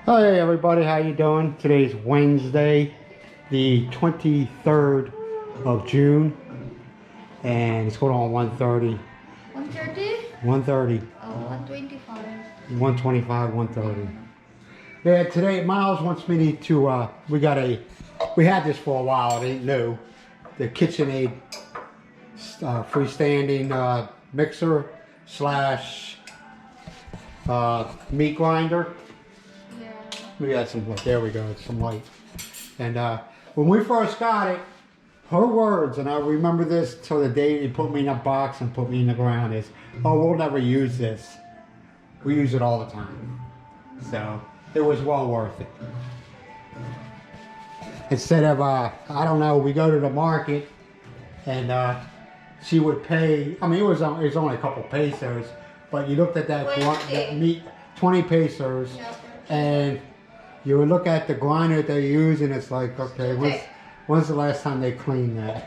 Hey everybody, how you doing? Today's Wednesday, the 23rd of June, and it's going on 1:30. 130? 1:30. Oh, 125. 125, 1:30. Yeah, today Miles wants me to, we had this for a while, it ain't new. The KitchenAid freestanding mixer slash meat grinder. Yeah. We got some light. There we go. It's some light. And when we first got it, her words, and I remember this till the day he put me in a box and put me in the ground, is, "Oh, we'll never use this. We use it all the time." So it was well worth it. Instead of I don't know, we go to the market, and she would pay. I mean, it was only a couple pesos, but you looked at that meat, 20 pesos, and you would look at the grinder they're using, it's like, okay, when's the last time they cleaned that?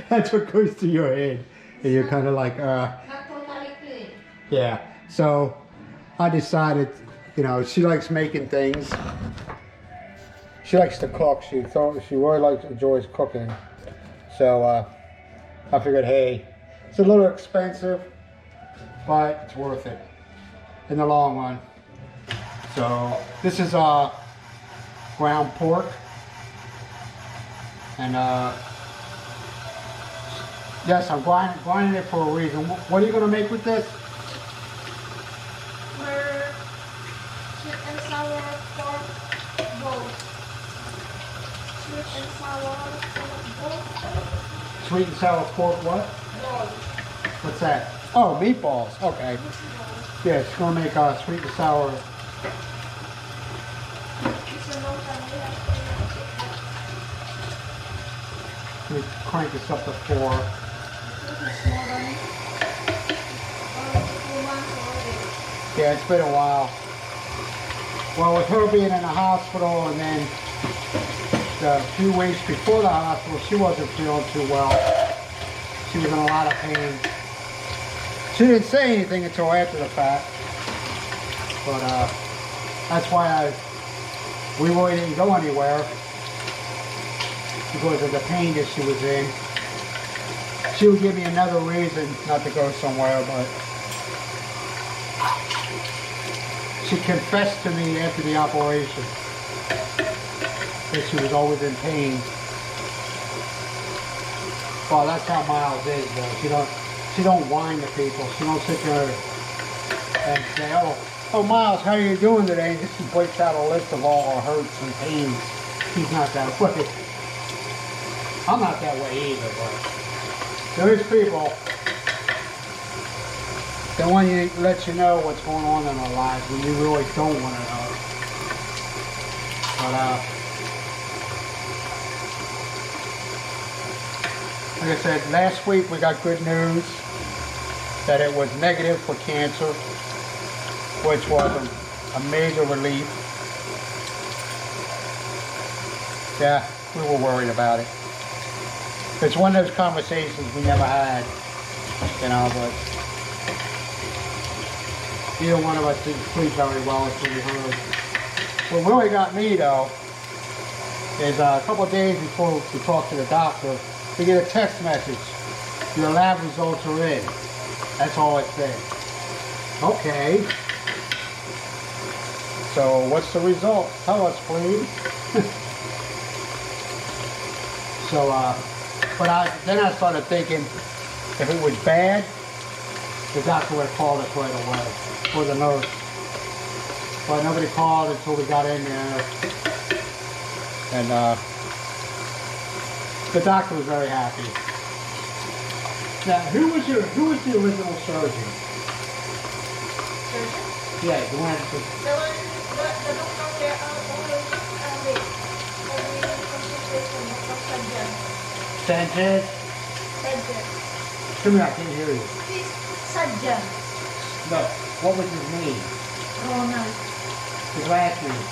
That's what goes to your head. And you're kind of like, Not totally clean. yeah. So I decided, she likes making things. She likes to cook. She really enjoys cooking. So I figured, hey, it's a little expensive, but it's worth it in the long run. So this is ground pork, and yes, I'm grinding it for a reason. What are you going to make with this? We're sweet and sour pork bowl. Sweet and sour pork bowl. Sweet and sour pork what? Bowl. What's that? Oh, meatballs. Okay. Yeah, it's going to make sweet and sour. Let me crank this up to 4. Yeah, it's been a while. Well, with her being in the hospital, and then the few weeks before the hospital, she wasn't feeling too well. She was in a lot of pain. She didn't say anything until after the fact. But that's why we really didn't go anywhere, because of the pain that she was in. She would give me another reason not to go somewhere, but she confessed to me after the operation that she was always in pain. Well, that's how Miles is, though. She don't whine to people. She don't sit there and say, oh Miles, how are you doing today? And she breaks out a list of all her hurts and pains. She's not that way. I'm not that way either, but there is people that want to let you know what's going on in our lives when you really don't want to know. But like I said, last week we got good news that it was negative for cancer, which was a major relief. Yeah, we were worried about it. It's one of those conversations we never had, but neither one of us didn't sleep very well until we heard. What really got me, though, is a couple of days before we talked to the doctor, we get a text message. Your lab results are in. That's all it said. Okay. So what's the result? Tell us, please. So, but then I started thinking, if it was bad, the doctor would have called us right away, or the nurse. But nobody called until we got in there, and the doctor was very happy. Now, who was the original surgeon? Surgeon? Yeah, the one. The doctor there always consultation of Dr. Sanchez? Sanchez. Come here, I can't hear you. He's Sajjan. No, what was his name? Ronald. His last name?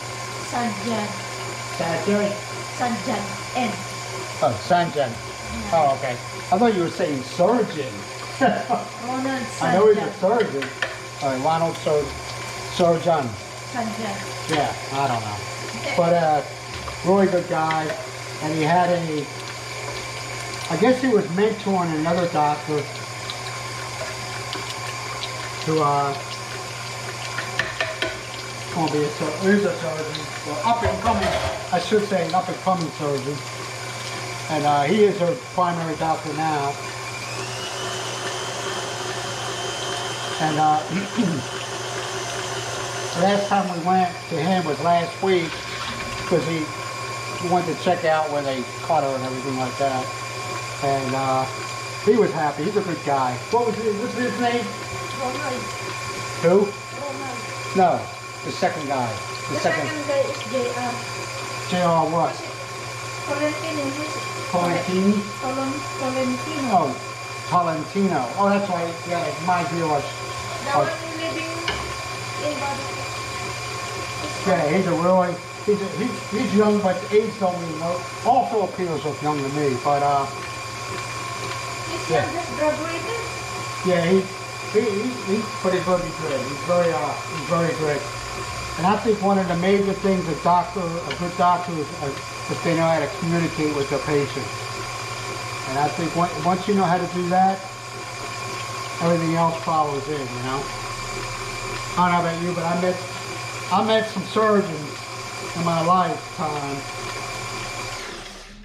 Sajjan. Sanchez? Sajjan. N. Oh, Sanjan. Yeah. Oh, okay. I thought you were saying surgeon. Ronald Sajjan. I know he's a surgeon. Ronald Surgeon. Sadyan. Yeah, I don't know. But really good guy. And he had I guess he was mentoring another doctor who going to be is a surgeon. Well, up and coming, I should say an up and coming surgeon. And he is her primary doctor now. And last time we went to him was last week because he went to check out where they cut her and everything like that. And he was happy. He's a good guy. What's his name? Ronald. Who? Ronald. No, the second guy. The second guy is JR. JR what? Tolentino. Tolentini? Tolentino. Oh, Tolentino. Oh, that's right. Yeah, it reminds me of The one living in Bali. yeah, he's young, but age don't really know. All Filipinos look young to me, but He's yeah. just graduated. Yeah, but he's very good. He's very good. And I think one of the major things a good doctor is if they know how to communicate with their patient. And I think once you know how to do that, everything else follows in, you know. I don't know about you, but I met some surgeons in my lifetime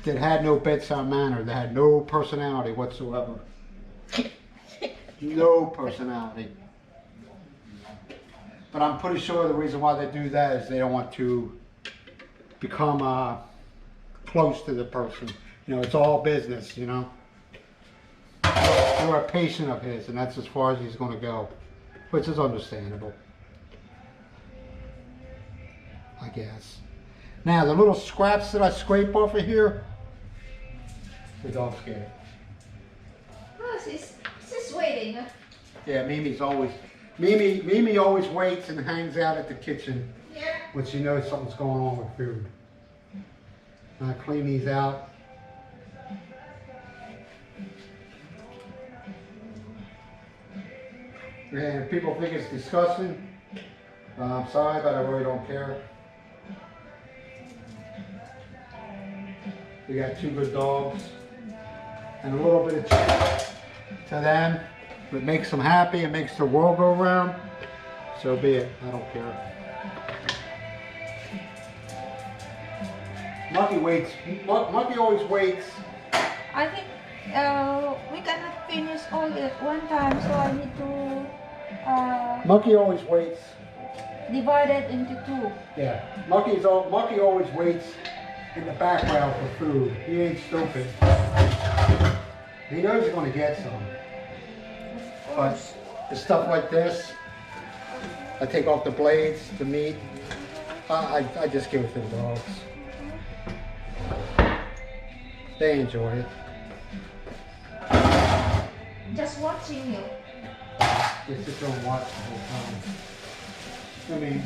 that had no bedside manner, that had no personality whatsoever. No personality. But I'm pretty sure the reason why they do that is they don't want to become close to the person. You know, it's all business, you know. You're a patient of his, and that's as far as he's going to go, which is understandable, I guess. Now, the little scraps that I scrape off of here, the dog's scared. Oh, she's waiting. Yeah, Mimi always waits and hangs out at the kitchen Yeah. when she knows something's going on with food. And I clean these out. And if people think it's disgusting, I'm sorry, but I really don't care. We got two good dogs and a little bit of chicken to them. If it makes them happy, it makes the world go round, so be it. I don't care. Monkey always waits. I think we cannot finish all at one time, so I need to Monkey always waits. divide it into two. Yeah, Monkey always waits in the background for food. He ain't stupid. He knows he's going to get some. But the stuff like this, I take off the blades, the meat. I just give it to the dogs. They enjoy it. Just watching you. They sit there and watch the whole time. I mean,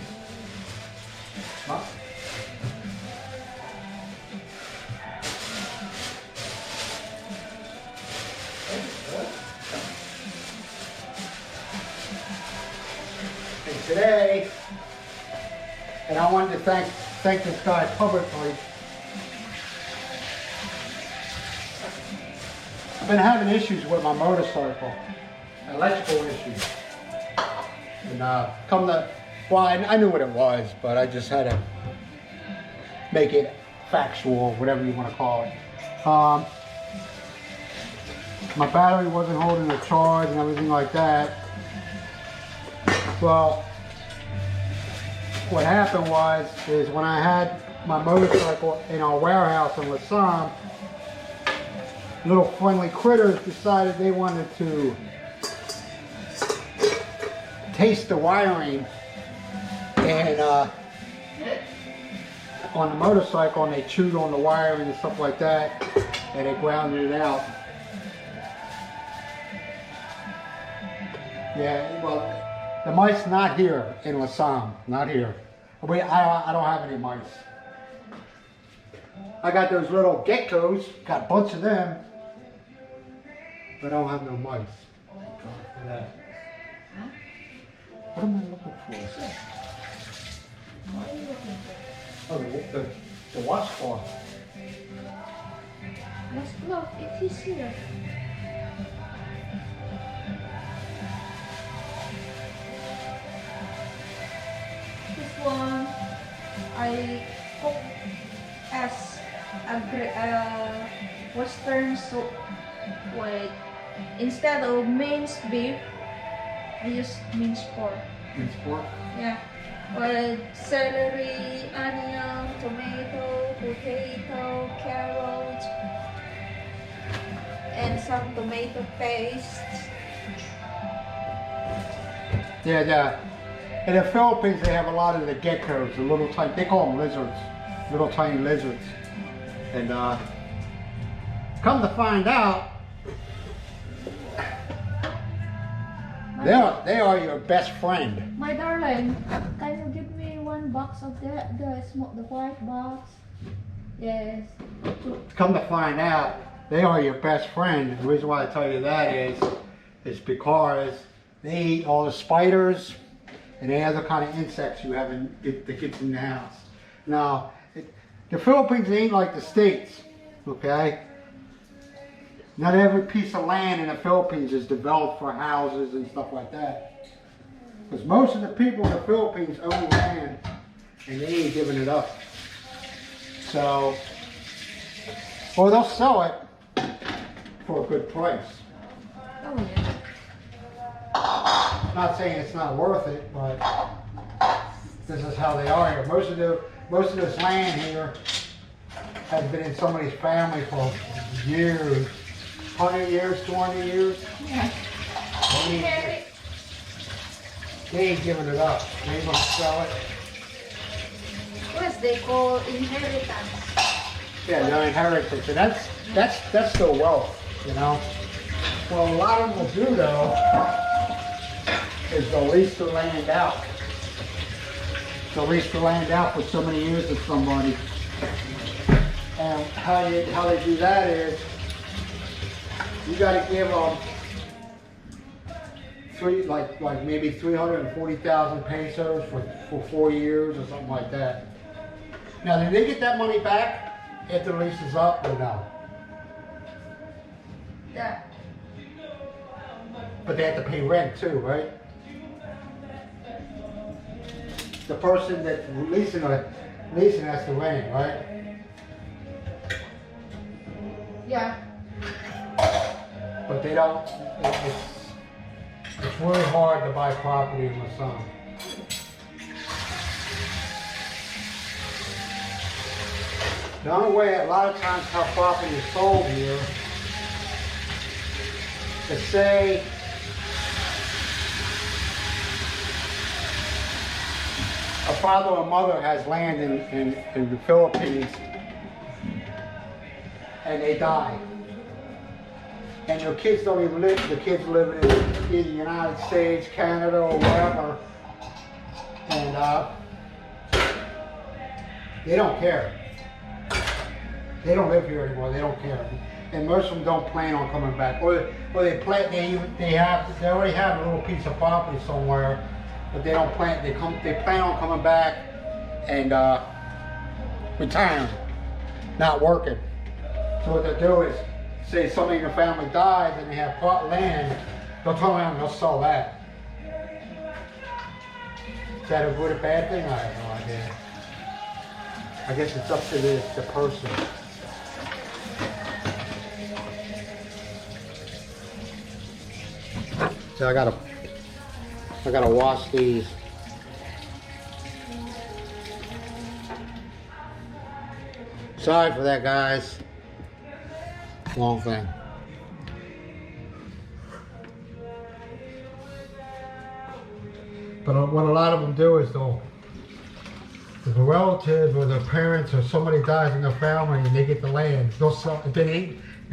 huh? And today, and I wanted to thank this guy publicly. I've been having issues with my motorcycle, electrical issues. And well, I knew what it was, but I just had to make it factual, whatever you want to call it. My battery wasn't holding a charge and everything like that. Well, what happened is when I had my motorcycle in our warehouse in Lassam, little friendly critters decided they wanted to taste the wiring and on the motorcycle, and they chewed on the wiring and stuff like that, and they grounded it out. Yeah, well, the mice not here in Lassam, not here. I don't have any mice. I got those little geckos, got a bunch of them, but I don't have no mice. Thank God for that. What am I looking for? Oh, the washcloth. Let's look. It is here. This one I cook as a Western soup with instead of minced beef, I use minced pork. Minced pork? Yeah. With celery, onion, tomato, potato, carrot, and some tomato paste. Yeah, in the Philippines they have a lot of the geckos, the little tiny, they call them lizards, little tiny lizards. And come to find out, they are your best friend. My darling, can you give me one box of the white box? Yes. Come to find out, they are your best friend. The reason why I tell you that is because they eat all the spiders and any other kind of insects you have that gets in the house. Now, the Philippines ain't like the States, okay? Not every piece of land in the Philippines is developed for houses and stuff like that. Because most of the people in the Philippines own land and they ain't giving it up. So, or they'll sell it for a good price. Oh yeah. I'm not saying it's not worth it, but this is how they are here. Most of this land here has been in somebody's family for years. 100 years, 200 years. Yeah. They ain't giving it up. They ain't gonna sell it. Yes, they call inheritance. Yeah, their inheritance. And that's their wealth, you know. Well, a lot of them will do though is they'll lease the land out. They'll lease the land out for so many years to somebody. And how they do that is you got to give them like maybe 340,000 pesos for 4 years or something like that. Now, do they get that money back after the lease is up or no? Yeah. But they have to pay rent too, right? The person that's leasing has to rent it, right? Yeah. But they don't. It's really hard to buy property in Luzon. The only way, a lot of times, how property is sold here is say a father or mother has land in the Philippines and they die. And your kids don't even live, the kids live in either the United States, Canada, or wherever. And they don't care. They don't live here anymore, they don't care. And most of them don't plan on coming back. Or they plan, they already have a little piece of property somewhere, but they don't plan, they plan on coming back and retiring, not working. So what they'll do is, say somebody in your family dies and they have land, they'll turn around and they'll sell that. Is that a good or bad thing? I have no idea. I guess it's up to the person. So I gotta wash these. Sorry for that, guys. Long thing. But what a lot of them do is if a relative or their parents or somebody dies in their family and they get the land, they'll sell. If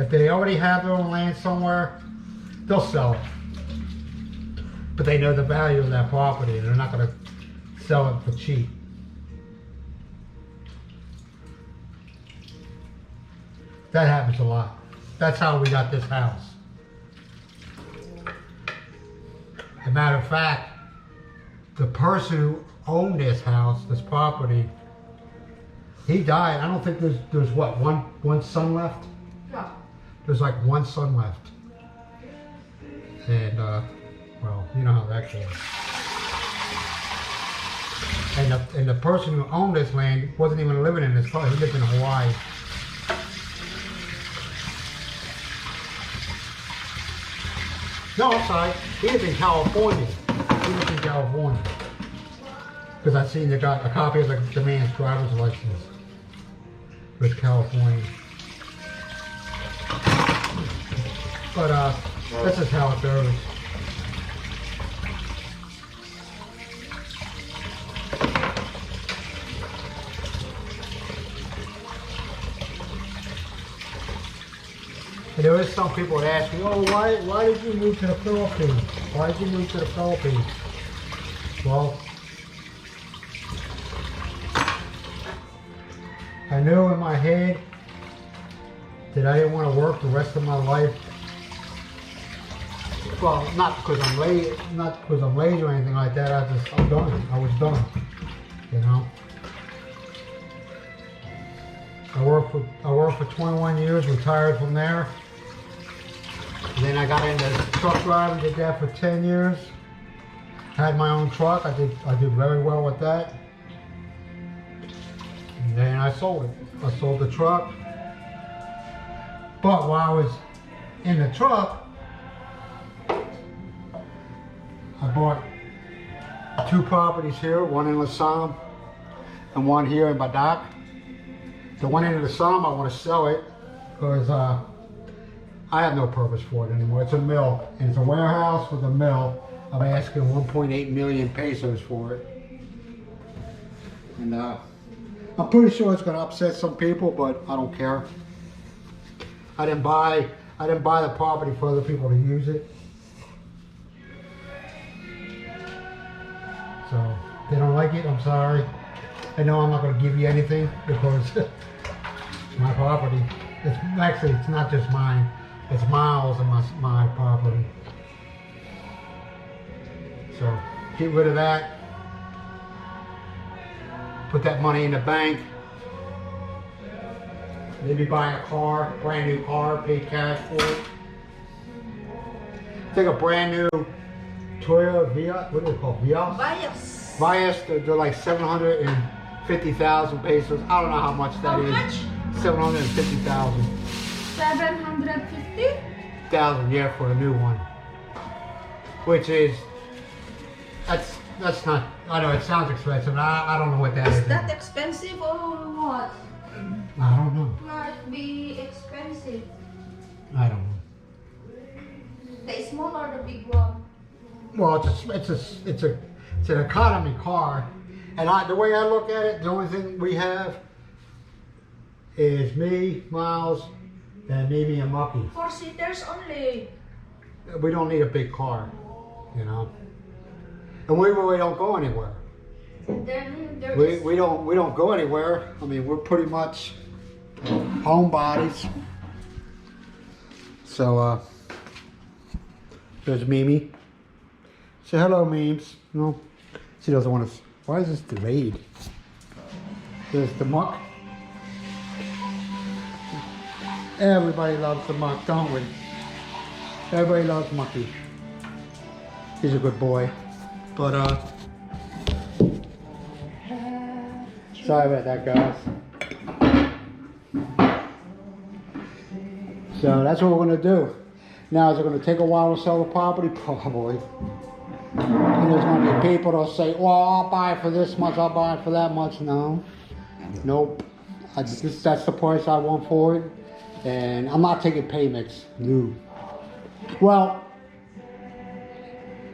they already have their own land somewhere, they'll sell it. But they know the value of that property and they're not going to sell it for cheap. That happens a lot. That's how we got this house. As a matter of fact, the person who owned this house, this property, He died. I don't think there's what, one son left? Yeah. There's like one son left. And well, you know how that goes. And the person who owned this land wasn't even living in this place. He lived in Hawaii. No, I'm sorry. He lives in California. He lives in California. Because I seen they got a copy of the man's driver's license with California. But this is how it goes. And there is some people that ask me, oh, why did you move to the Philippines? Why did you move to the Philippines? Well, I knew in my head that I didn't want to work the rest of my life. Well, not because I'm lazy or anything like that. I'm done. I was done. You know. I worked for 21 years, retired from there. And then I got into truck driving, did that for 10 years. Had my own truck. I did very well with that. And then I sold it. I sold the truck. But while I was in the truck, I bought 2 properties here, one in LaSalle and one here in Badak. The one in LaSalle, I want to sell it because I have no purpose for it anymore. It's a mill, and it's a warehouse with a mill. I'm asking 1.8 million pesos for it. And I'm pretty sure it's going to upset some people, but I don't care. I didn't buy the property for other people to use it. So, if they don't like it, I'm sorry. I know I'm not going to give you anything because it's my property. It's not just mine. It's Miles and my property. So, get rid of that. Put that money in the bank. Maybe buy a car, brand new car, pay cash for it. Take a brand new Toyota Vios, what do they call Vios? Vios, they're like 750,000 pesos. I don't know how much that is. How much? 750,000. 750,000, yeah, for a new one. Which is, that's not, I know it sounds expensive. I don't know what that is. Is that expensive or what? I don't know. Might be expensive. I don't know. The small or the big one? Well, it's an economy car, and the way I look at it, the only thing we have is me, Miles, and Mimi and Mucky. 4 seaters only. We don't need a big car, you know. And we really don't go anywhere. We don't go anywhere. I mean, we're pretty much homebodies. So there's Mimi. Say hello, Memes. No, she doesn't want to. Why is this delayed? There's the Muck. Everybody loves the Muck, don't we? Everybody loves Mucky. He's a good boy. But sorry about that, guys. So that's what we're gonna do. Now, is it gonna take a while to sell the property? Probably. And there's going to be people that'll say, well, I'll buy it for this much, I'll buy it for that much. No. Nope. That's the price I want for it. And I'm not taking payments. No. Well,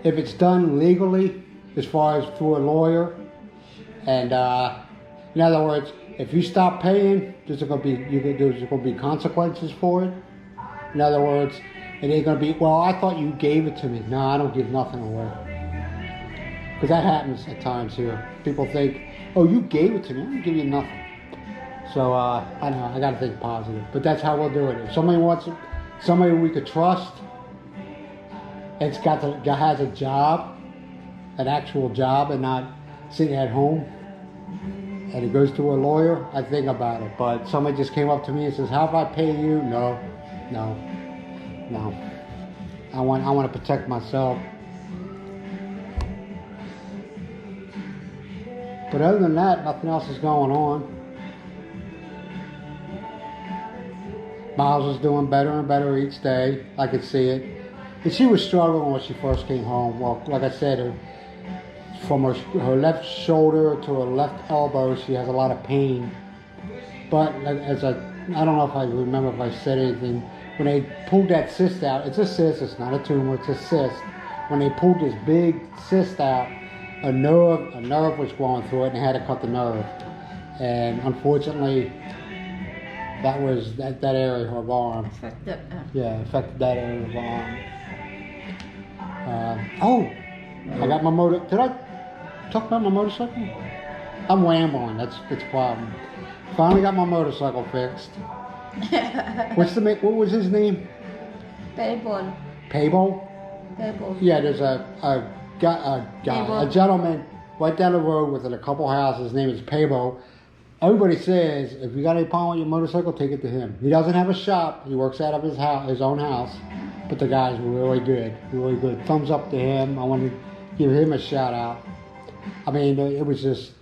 if it's done legally, as far as through a lawyer, and in other words, if you stop paying, there's going to be consequences for it. In other words, it ain't going to be, well, I thought you gave it to me. No, I don't give nothing away. Because that happens at times here. People think, oh, you gave it to me. I didn't give you nothing. So, I know, I got to think positive. But that's how we'll do it. If somebody wants it, somebody we could trust, has a job, an actual job, and not sitting at home, and it goes to a lawyer, I think about it. But somebody just came up to me and says, "How about I pay you?" No. I want to protect myself. But other than that, nothing else is going on. Miles is doing better and better each day. I could see it. And she was struggling when she first came home. Well, like I said, from her left shoulder to her left elbow, she has a lot of pain. But I don't know if I remember if I said anything. When they pulled that cyst out, it's a cyst, it's not a tumor, it's a cyst. When they pulled this big cyst out, a nerve was going through it, and they had to cut the nerve. And unfortunately, that was that area of her arm. Affected. Yeah, affected that area of her arm. I got my motor. Did I talk about my motorcycle? I'm rambling. That's the problem. Finally got my motorcycle fixed. What was his name? Payball. Payball? Payball. Yeah, there's a gentleman right down the road within a couple houses. His name is Payball. Everybody says, if you got any problem with your motorcycle, take it to him. He doesn't have a shop. He works out of his own house. But the guy's really good. Really good. Thumbs up to him. I want to give him a shout out. I mean, it was just,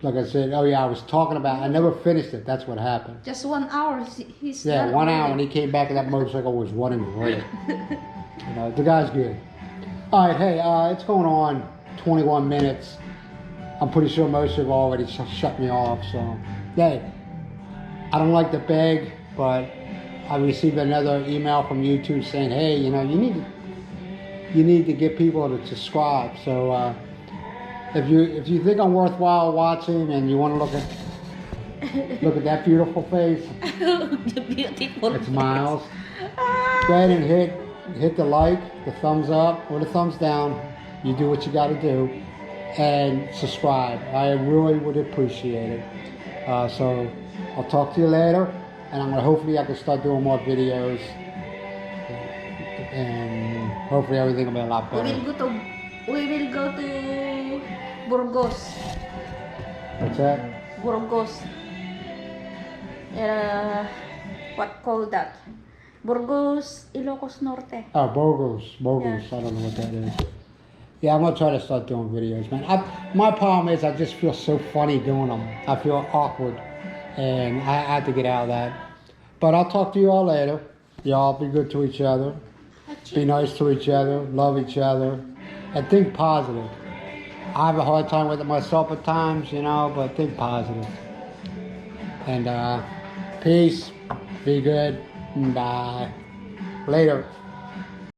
like I said, I was talking about, I never finished it. That's what happened. Just 1 hour. He's Yeah, done 1 hour already. when he came back and that motorcycle was running great. The guy's good. All right, hey, it's going on 21 minutes. I'm pretty sure most of you have already shut me off. So, hey, I don't like to beg, but I received another email from YouTube saying, hey, you need to get people to subscribe. So, if you think I'm worthwhile watching and you want to look at that beautiful face, The beautiful. it's Miles. Go ahead and hit the like, the thumbs up, or the thumbs down. You do what you got to do, and subscribe. I really would appreciate it. So I'll talk to you later, and hopefully I can start doing more videos, and hopefully everything will be a lot better. We will go to Burgos. What's that? Burgos. What call that? Burgos, Ilocos Norte. Oh, Burgos. Yeah. I don't know what that is. Yeah, I'm gonna try to start doing videos, man. My problem is I just feel so funny doing them. I feel awkward, and I have to get out of that. But I'll talk to you all later. Y'all be good to each other. Be nice to each other. Love each other, and think positive. I have a hard time with it myself at times, but think positive. And peace. Be good. Bye. Later.